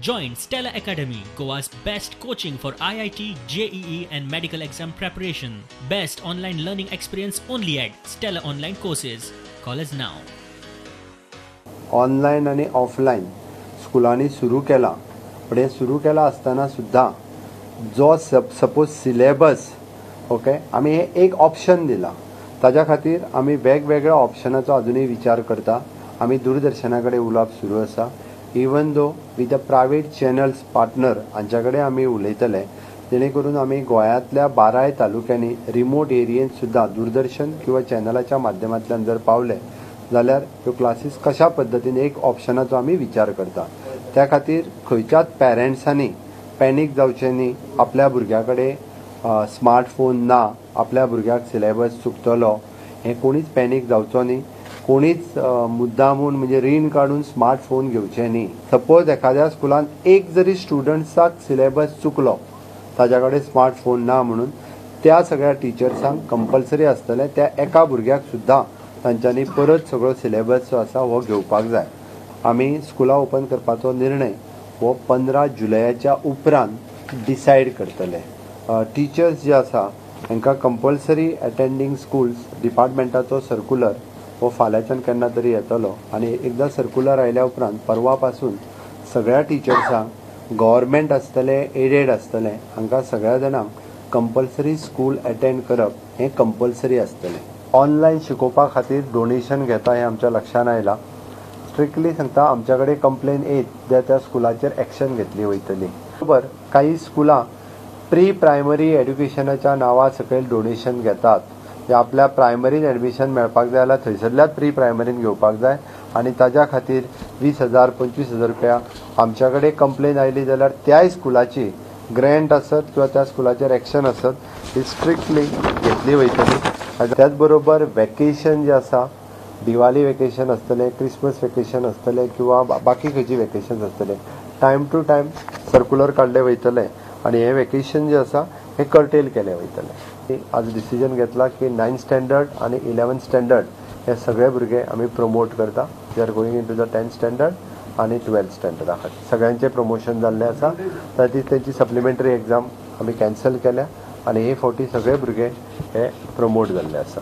Join Stella Academy, Goa's best coaching for IIT, JEE and medical exam preparation. Best online learning experience only at Stella Online Courses. Call us now. Online आणि offline स्कुलांनी सुरू केला, पण हे सुरू केला असताना सुद्धा जो सपोज सिलेबस ओके आम्ही हे एक ऑप्शन दिला, ताज्या खातीर आम्ही वेगवेगळ्या ऑप्शनाचो अजूनही विचार करता. आम्ही दूरदर्शनाकडे उलोवप सुरू आसा. Even though with the private channels partner हांच्याकडे आम्ही उलयतले, जेणे करून आम्ही गोंयांतल्या 12 तालुक्यांनी रिमोट एरियेंत सुद्धा दूरदर्शन किंवा चॅनलाच्या माध्यमांतल्यान जर पावले जाल्यार ह्यो क्लासीस कशा पद्दतीन एक ऑप्शनाचो आम्ही विचार करता. त्या खातीर खंयच्याच पॅरेंट्सांनी पॅनीक जावचें न्ही. आपल्या भुरग्याकडे स्मार्टफोन ना, आपल्या भुरग्याक सिलेबस चुकतलो हें कोणीच पॅनीक जावचो न्ही. कोणीच मुद्दामून म्हणजे रीण काढून स्मार्टफोन घेवचे न्ही. सपोज एखाद्या स्कुलांत एक जरी स्टुडंट्साक सिलेबस चुकलो, ताज्या कडेन स्मार्टफोन ना म्हणून त्या सगळ्या टिचर्सांक कंपल्सरी आसतलें त्या एका भुरग्याक सुद्धा तांच्यांनी परत सगळो सिलेबस जो आसा हो घेवपाक जाय. आमी स्कुलां ओपन करपाचो निर्णय हो 15 जुलयाच्या उपरांत डिसायड करतले. टिचर्स जे आसा तांकां कंपल्सरी अटेंडिंग स्कूल्स डिपार्टमेंटाचो सर्क्युलर हो फाल्यांच्यान केन्ना तरी येतलो, आनी एकदा सर्क्युलर आयल्या उपरांत परवा पासून सगळ्या टिचर्सांक गव्हर्मेंट आसतले एडेड आसतले हांकां सगळ्या जाणांक कंपल्सरी स्कूल अटेंड करप हें कंपल्सरी आसतलें. ऑनलायन शिकोवपा खातीर डोनेशन घेता हें आमच्या लक्षांत आयलां. स्ट्रिक्टली सांगता आमच्या कडेन कंप्लेन येत जाल्यार त्या स्कुलाचेर एक्शन घेतली वयतली. बरोबर काही स्कुलां प्री प्रायमरी एड्युकेशनाच्या नांवा सकयल डोनेशन घेतात. आपल्या प्रायमरीन एडमिशन मेळपाक जाय जाल्यार थंयसरल्याच प्री प्रायमरीन घेवपाक जाय, आनी ताज्या खातीर 20,000 25,000 रुपया आमच्या कडेन कंप्लेन आयली जाल्यार त्याय स्कुलाची ग्रँट आसत किंवा त्या स्कुलाचेर एक्शन आसत ती स्ट्रिक्टली घेतली वयतली. त्याच बरोबर वेकेशन जे आसा, दिवाळी वेकेशन आसतलें, क्रिसमस वेकेशन आसतलें किंवा बाकी खंयची वेकेशन आसतलें, टायम टू टायम सर्क्युलर काडले वयतले आनी हे वेकेशन जे आसा हे कर्टेल केले वयतले. आज डिसिजन घेतला की 9th स्टँडर्ड आणि 11th स्टँडर्ड हे सगळे भुरगे आम्ही प्रमोट करता. They are going in to the 10th standard आणि 12th स्टँडर्डा खातीर सगळ्यांचे प्रमोशन जाल्लें आसा. ताची तेंची सप्लिमेंटरी एग्जाम आमी कॅन्सल केल्या आनी हे फावटी सगळे भुरगे हे प्रमोट जाल्ले आसा.